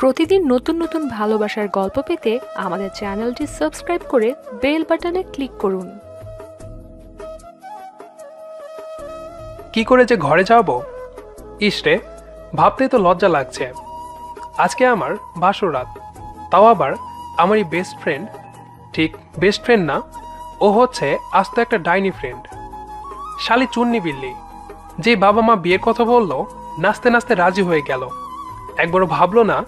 প্রতিদিন নতুন নতুন ভালোবাসার গল্প পেতে আমাদের চ্যানেলটি সাবস্ক্রাইব করে বেল বাটনে ক্লিক করুন। কি করে যে ঘরে যাব, ইসরে ভাবতেই তো লজ্জা লাগছে। আজকে আমার বাসর রাত, তাও আবার আমারই বেস্ট ফ্রেন্ড, ঠিক বেস্ট ফ্রেন্ড না, ও হচ্ছে আস্ত একটা ডাইনি ফ্রেন্ড। শালি চুন্নি বিল্লি, যে বাবা মা বিয়ের কথা বললো নাচতে নাচতে রাজি হয়ে গেল। একবারও ভাবলো না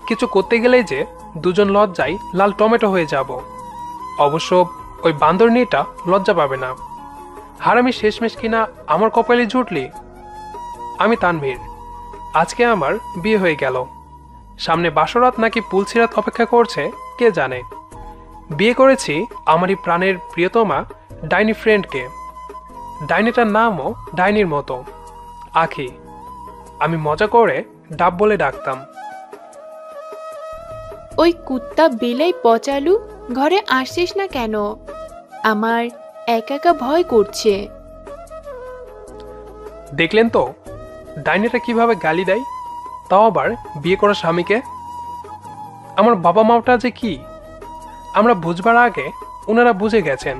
কিছু করতে গেলেই যে দুজন লজ্জায় লাল টমেটো হয়ে যাব। অবশ্য ওই বান্দরনিটা লজ্জা পাবে না। হারামি শেষমেশ কিনা আমার কপালে জুটলি। আমি তানভীর, আজকে আমার বিয়ে হয়ে গেল। সামনে বাসরাত নাকি পুলসিরাত অপেক্ষা করছে কে জানে। বিয়ে করেছি আমারই প্রাণের প্রিয়তমা ডাইনি ফ্রেন্ডকে। ডাইনিটার নামও ডাইনির মতো, আখি। আমি মজা করে ডাব বলে ডাকতাম। ওই কুত্তা বিলাই পচালু, ঘরে আসছিস না কেন? আমার একা একা ভয় করছে। দেখলেন তো ডাইনিটা কিভাবে গালি দেয়, তাও আবার বিয়ে করা স্বামীকে। আমার বাবা মাওটা যে কি, আমরা বুঝবার আগে ওনারা বুঝে গেছেন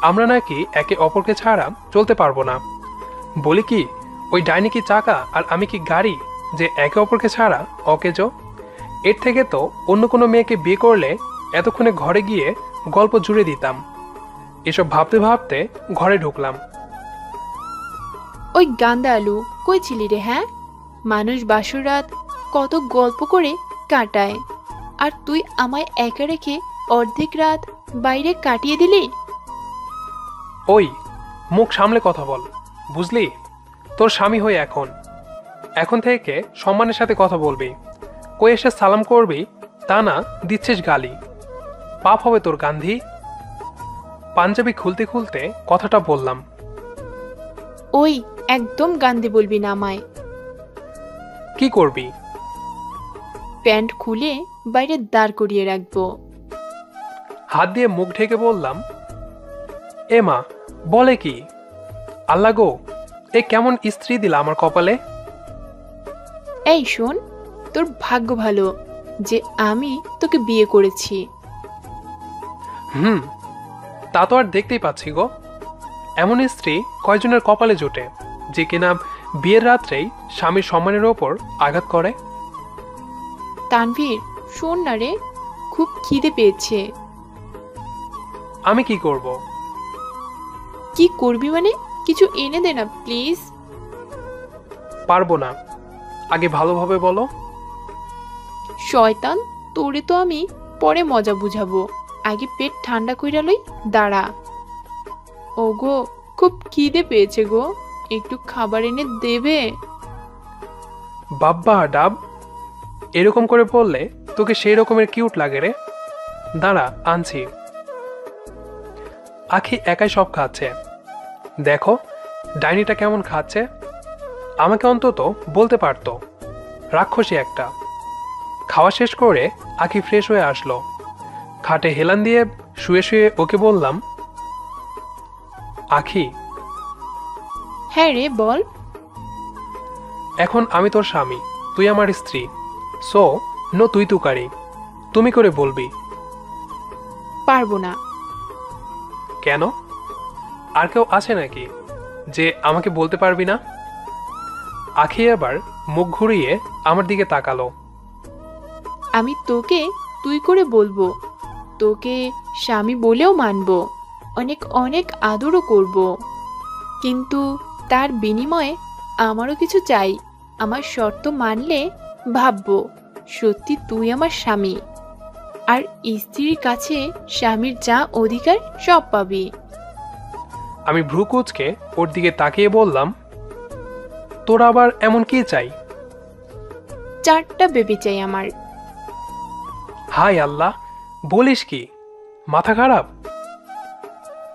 আমরা নাকি একে অপরকে ছাড়া চলতে পারবো না। বলি কি, ওই ডাইনি কি চাকা আর আমি কি গাড়ি যে একে অপরকে ছাড়া অকেজ? এর থেকে তো অন্য কোনো মেয়েকে বিয়ে করলে এতক্ষণে ঘরে গিয়ে গল্প জুড়ে দিতাম। এসব ভাবতে ভাবতে ঘরে ঢুকলাম। ওই গান্দা আলু, কই ছিলি রে? হ্যাঁ, মানুষ বাসরাত কত গল্প করে কাটায়, আর তুই আমায় একা রেখে অর্ধেক রাত বাইরে কাটিয়ে দিলি। ওই মুখ সামলে কথা বল, বুঝলি? তোর স্বামী হয়ে এখন থেকে সম্মানের সাথে কথা বলবি। কই এসে সালাম করবি, তা না দিচ্ছিস গালি। পাপ হবে তোর, গান্ধী। পাঞ্জাবি খুলতে খুলতে কথাটা বললাম। ওই একদম গান্ধী বলবি না আমায়। কি করবি? প্যান্ট খুলে বাইরে দাঁড় করিয়ে রাখবো। হাত দিয়ে মুখ ঢেকে বললাম, এ মা, বলে কি? আল্লাহ গো, এ কেমন স্ত্রী দিলা আমার কপালে। এই শোন, তোর ভাগ্য ভালো যে আমি তোকে বিয়ে করেছি। তা তো আর দেখতেই পাচ্ছি গো। এমন স্ত্রী কয়জনের কপালে জোটে যে কিনা বিয়ের রাত্রেই স্বামীর সম্মানের ওপর আঘাত করে। তানভীর, শোন না রে, খুব খিদে পেয়েছে। আমি কি করব? কি করবি মানে? কিছু এনে দে না প্লিজ। পারবো না, আগে ভালোভাবে বলো। শয়তান, তোরে তো আমি পরে মজা বুঝাবো, আগে পেট ঠান্ডা কইরা লই, দাঁড়া। ও গো, খুব খিদে পেয়েছে গো, একটু খাবার এনে দেবে? বাব্বা ডাব, এরকম করে বললে তোকে সেই রকমের কিউট লাগে রে। দাঁড়া, আনছি। আখি একাই সব খাচ্ছে। দেখো ডাইনিটা কেমন খাচ্ছে। আমাকে অন্তত বলতে পারতো। রাক্ষসী একটা। খাওয়া শেষ করে আখি ফ্রেশ হয়ে আসলো। খাটে হেলান দিয়ে শুয়ে শুয়ে ওকে বললাম, আখি। হ্যাঁ রে, বল। এখন আমি তোর স্বামী, তুই আমার স্ত্রী। সো নো তুই তুকারি, তুমি করে বলবি। পারবো না। কেন? আর কেউ আছে নাকি যে আমাকে বলতে পারবি না? আখি আবার মুখ ঘুরিয়ে আমার দিকে তাকালো। আমি তোকে তুই করে বলবো, তোকে স্বামী বলেও মানবো, অনেক অনেক আদরও করব, কিন্তু তার বিনিময়ে আমারও কিছু চাই। আমার শর্ত মানলে ভাববো সত্যি তুই আমার স্বামী, আর স্ত্রীর কাছে স্বামীর যা অধিকার সব পাবি। আমি ভ্রু কুঁচকে ওর দিকে তাকিয়ে বললাম, তোর আবার এমন কি চাই? 4টা বেবি চাই আমার। হাই আল্লাহ, বলিস কি? মাথা খারাপ?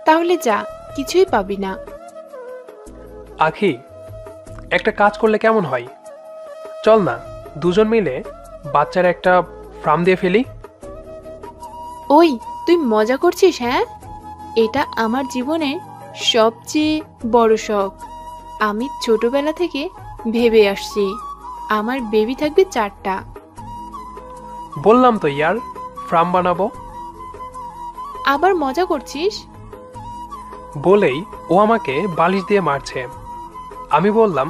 তাহলে যা, কিছুই পাবি না। আখি, একটা কাজ করলে কেমন হয়? চল না দুজন মিলে বাচ্চার একটা ফার্ম দিয়ে ফেলি। ওই, তুই মজা করছিস? হ্যাঁ, এটা আমার জীবনের সবচেয়ে বড় শখ। আমি ছোটবেলা থেকে ভেবে আসছি আমার বেবি থাকবে 4টা। বললাম তো ইয়ার, ফ্রাম বানাবো। আবার মজা করছিস? বলেই ও আমাকে বালিশ দিয়ে মারছে। আমি বললাম,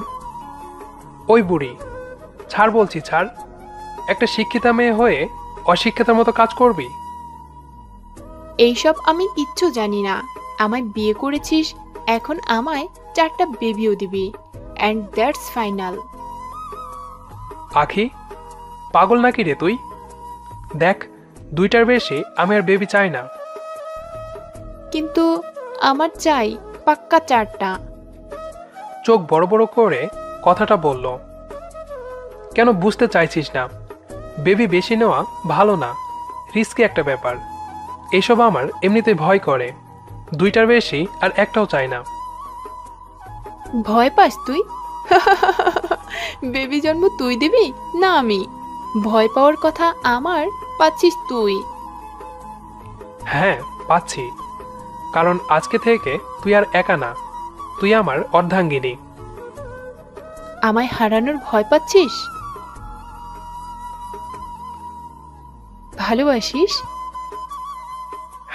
ওই বুড়ি, ছাড় বলছি ছাড়। একটা শিক্ষিতা মেয়ে হয়ে অশিক্ষিতার মতো কাজ করবি? এইসব আমি কিচ্ছু জানি না। আমায় বিয়ে করেছিস, এখন আমায় 4টা বেবিও দিবি, অ্যান্ড দ্যাটস ফাইনাল। আখি, পাগল নাকি রে তুই? দেখ, 2টার বেশি আমি আর বেবি চাই না। কিন্তু আমার চাই পাক্কা 4টা। চোখ বড় বড় করে কথাটা বলল। কেন বুঝতে চাইছিস না? বেবি বেশি নেওয়া ভালো না, রিস্কি একটা ব্যাপার। এইসব আমার এমনিতে ভয় করে। 2টার বেশি আর একটাও চাই না। ভয় পাস তুই? বেবি জন্ম তুই দিবি না আমি? ভয় পাওয়ার কথা আমার, পাচ্ছিস তুই। হ্যাঁ, পাচ্ছি। কারণ আজকে থেকে তুই আর একা না, তুই আমার অর্ধাঙ্গিনী। আমায় হারানোর ভয় পাচ্ছিস? ভালোবাসিস?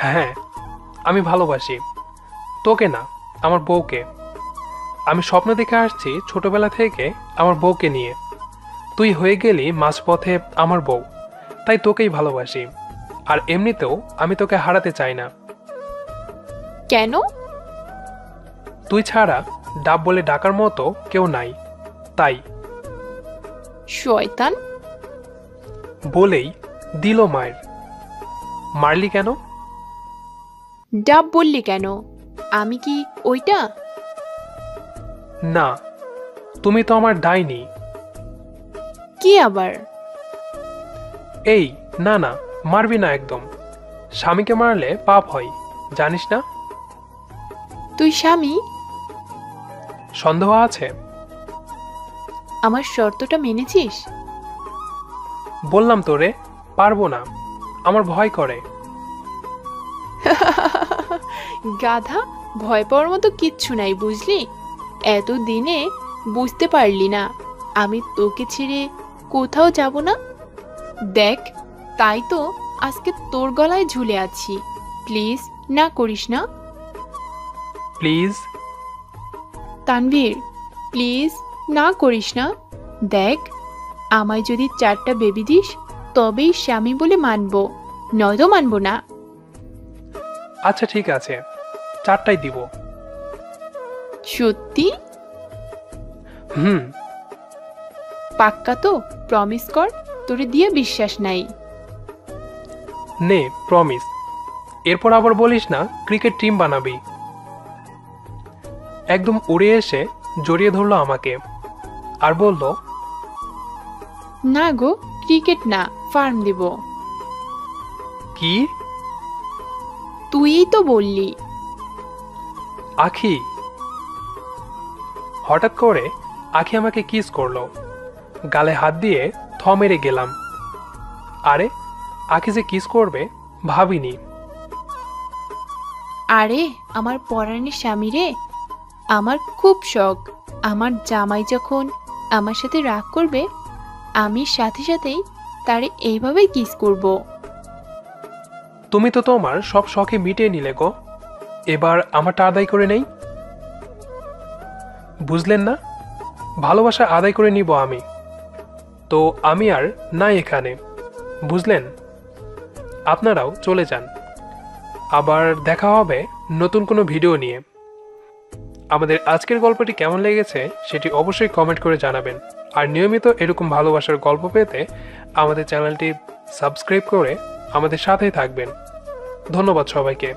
হ্যাঁ, আমি ভালোবাসি। তোকে না, আমার বউকে। আমি স্বপ্ন দেখে আসছি ছোটবেলা থেকে আমার বউকে নিয়ে। তুই হয়ে গেলি মাঝপথে আমার বউ, তাই তোকেই ভালোবাসি। আর এমনিতেও আমি তোকে হারাতে চাই না। কেন? তুই ছাড়া ডাব বলে ডাকার মতো কেউ নাই, তাই। শয়তান! বলেই দিল মায়ের। মারলি কেন? ডাব বললি কেন? আমি কি ওইটা? না, তুমি তো আমার ডাইনি। কি আবার? এই, না না, মারবি না একদম। স্বামীকে মারলে পাপ হয়, জানিস না? তুই স্বামী? সন্দেহ আছে? আমার শর্তটা মেনেছিস? বললাম তো রে, পারবো না, আমার ভয় করে। গাধা, ভয় পাওয়ার মতো কিচ্ছু নাই, বুঝলি? এতদিনে বুঝতে পারলি না আমি তোকে ছেড়ে কোথাও যাব না? দেখ, তাই তো আজকে তোর গলায় ঝুলে আছি। প্লিজ না করিস না। প্লিজ? তানভীর, প্লিজ না করিস না। দেখ, আমায় যদি 4টা বেবি দিস তবেই স্বামী বলে মানবো, নয়তো মানবো না। আচ্ছা ঠিক আছে, 4টাই দিব। সত্যি? হুম। পাক্কা তো? প্রমিস কর, তোরে দিয়ে বিশ্বাস নাই। নে প্রমিস। এরপর আবার বলিস না ক্রিকেট টিম বানাবি। একদম উড়ে এসে জড়িয়ে ধরলো আমাকে আর বলল, না গো, ক্রিকেট না, ফার্ম দিব। কি? তুইই তো বললি। আখি। হঠাৎ করে আখি আমাকে কিস করলো। গালে হাত দিয়ে থ মেরে গেলাম। আরে, আখি যে কিস করবে ভাবিনি। আরে আমার পরাণের স্বামী রে, আমার খুব শখ আমার জামাই যখন আমার সাথে রাগ করবে আমি সাথে সাথেই তারে এইভাবে কিস করব। তুমি তো তোমার সব শখে মিটিয়ে নিলে গো, এবার আমারটা আদায় করে নেই। বুঝলেন না? ভালোবাসা আদায় করে নিব আমি। তো আমি আর নাই এখানে, বুঝলেন? আপনারাও চলে যান। আবার দেখা হবে নতুন কোনো ভিডিও নিয়ে। আমাদের আজকের গল্পটি কেমন লেগেছে সেটি অবশ্যই কমেন্ট করে জানাবেন। আর নিয়মিত এরকম ভালোবাসার গল্প পেতে আমাদের চ্যানেলটি সাবস্ক্রাইব করে আমাদের সাথেই থাকবেন। ধন্যবাদ সবাইকে।